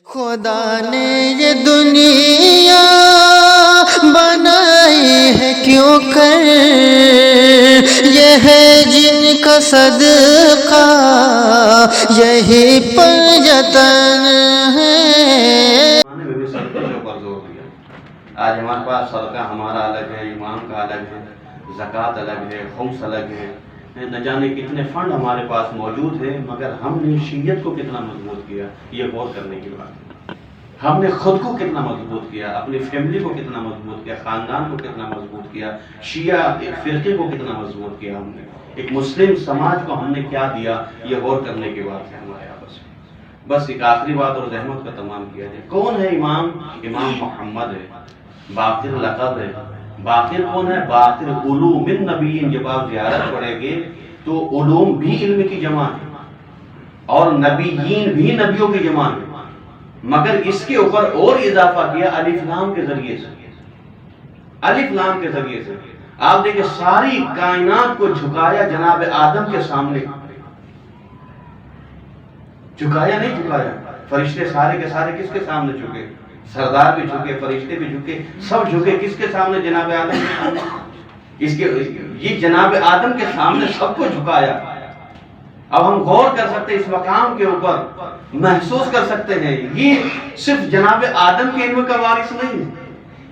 خدا نے یہ دنیا بنائی ہے کیوں کر، یہ ہے جن کا صدقہ یہی پنجتن ہے۔ میں بھی صدقے کے اوپر زور دیا۔ آج ہمارے پاس صدقہ ہمارا الگ ہے، امام کا الگ ہے، زکوٰۃ الگ ہے، خمس الگ ہے، نہ جانے کتنے فنڈ ہمارے پاس موجود ہیں، مگر ہم نے شیعت کو کتنا مضبوط کیا یہ غور کرنے کی بات ہے۔ ہم نے خود کو کتنا مضبوط کیا، اپنی فیملی کو کتنا مضبوط کیا، خاندان کو کتنا مضبوط کیا، شیعہ ایک فرقے کو کتنا مضبوط کیا، ہم نے ایک مسلم سماج کو ہم نے کیا دیا، یہ غور کرنے کی بات ہے ہمارے آپس میں۔ بس ایک آخری بات اور زحمت کا تمام کیا جائے۔ کون ہے امام؟ امام محمد ہے، باقر لقب ہے۔ باقر کون ہے؟ باقر علوم النبیین۔ جب آپ زیارت پڑھیں گے تو علوم بھی علم کی جمع ہے اور نبیین بھی نبیوں کی جمع ہے، مگر اس کے اوپر اور اضافہ کیا الف لام کے ذریعے سے۔ الف لام کے ذریعے سے آپ دیکھیں ساری کائنات کو جھکایا جناب آدم کے سامنے، جھکایا نہیں جھکایا۔ فرشتے سارے کے سارے کس کے سامنے جھکے؟ سردار بھی جھکے، فرشتے بھی جھکے، سب جھکے کس کے سامنے؟ جناب آدم کے سامنے۔ اس کے یہ جناب آدم کے سامنے سب کو جھکایا۔ اب ہم غور کر سکتے اس مقام کے اوپر، محسوس کر سکتے ہیں یہ صرف جناب آدم کے علم کا وارث نہیں ہے،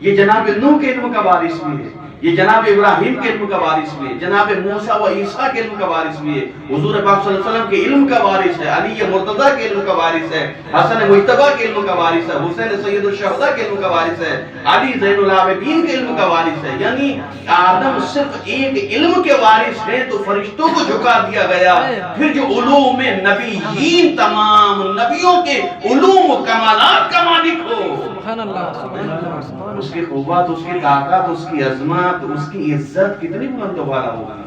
یہ جناب نوح کے علم کا وارث بھی ہے، یہ جناب ابراہیم کے علم کا وارث بھی ہے، جناب موسیٰ و عیسیٰ کے علم کا وارث بھی ہے، حضور پاک صلی اللہ علیہ وسلم کے علم کا وارث ہے، علی مرتضیٰ کے علم کا وارث ہے، حسن مجتبیٰ کے علم کا وارث ہے، حسین سید الشہداء کے علم کا وارث ہے، علی زین العابدین کے علم کا وارث ہے۔ یعنی آدم صرف ایک علم کے وارث ہیں تو فرشتوں کو جھکا دیا گیا۔ پھر جو علوم نبیین، تمام نبیوں کے علوم و کمالات کا مالک ہو، اس کی قوت، اس کی طاقت، اس کی عظمت، اس کی عزت کتنی بلند و بالا ہوگی۔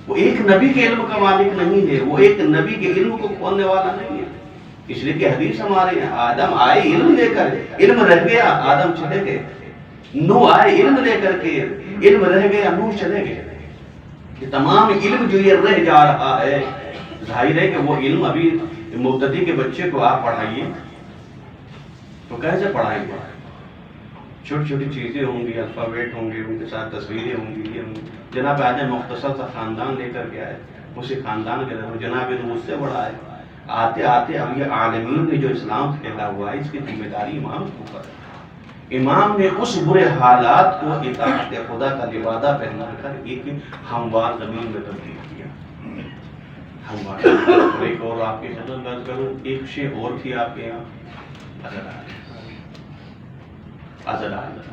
وہ ایک نبی کے علم کا مالک نہیں ہے، وہ ایک نبی کے علم کو کھولنے والا نہیں ہے۔ اس لیے کہ حدیث ہمارے ہیں آدم آئے علم لے کر، علم رہ گیا آدم چلے گئے۔ نوح آئے علم لے کر کے، علم رہ گیا نوح چلے گئے۔ یہ تمام علم جو یہ رہ جا رہا ہے، ظاہر ہے کہ وہ علم ابھی مبتدی کے بچے کو آپ پڑھائیے تو کیسے پڑھائیں گے؟ چھوٹی چھوٹی چیزیں ہوں گی، الفابیٹ ہوں گے، ان کے ساتھ تصویریں ہوں گی، یہ ہوں گی۔ جناب آدم مختصر سا خاندان لے کر کے آئے، اسی خاندان کے رہے، جناب مجھ سے بڑا ہے۔ آتے آتے اب یہ عالمین نے جو اسلام پھیلا ہوا ہے، اس کی ذمہ داری امام کے اوپر ہے۔ امام نے اس برے حالات کو اطاعت خدا کا لبادہ پہنا کر ایک ہموار زمین میں تبدیل کیا۔ ہموار۔ اور ایک اور آپ کی خدمت میں عرض کروں، ایک شے اور تھی آپ کے یہاں، عزلات۔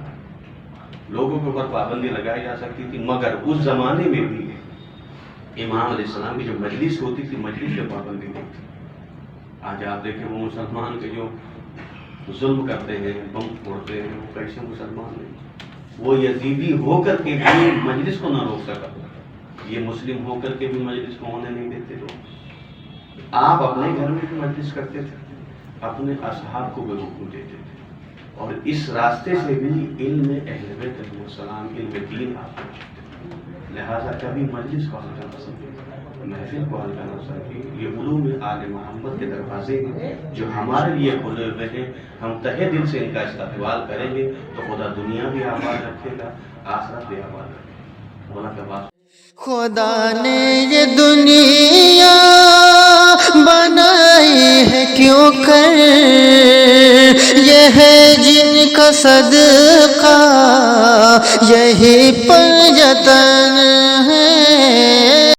لوگوں کے اوپر پابندی لگائی جا سکتی تھی، مگر اس زمانے میں بھی امام علیہ السلام کی جو مجلس ہوتی تھی، مجلس پہ پابندی نہیں تھی۔ آج آپ دیکھیں وہ مسلمان کے جو ظلم کرتے ہیں، بم پھوڑتے ہیں، وہ کیسے مسلمان نہیں؟ وہ یزیدی ہو کر کے بھی مجلس کو نہ روک سکا، یہ مسلم ہو کر کے بھی مجلس کو ہونے نہیں دیتے لوگ۔ آپ اپنے گھر میں بھی مجلس کرتے تھے، اپنے اصحاب کو بھی حکم دیتے تھے، اور اس راستے سے بھی علم اہل بیت علیہ السلام، علم دین آپ کو چاہتے ہیں۔ لہٰذا کبھی مجلس کو حل کرنا سمجھے، محفل کو حل کرنا سمجھے، یہ علوم آل محمد کے دروازے ہیں جو ہمارے لیے کھلے ہوئے ہیں۔ ہم تہہ دل سے ان کا استقبال کریں گے تو خدا دنیا بھی آباد رکھے گا، آخرت بھی آباد رکھے گا۔ اللہ کا بات۔ خدا نے یہ دنیا بنائی ہے کیوں کر، یہ ہے جن کا صدقہ یہی پنجتن ہے۔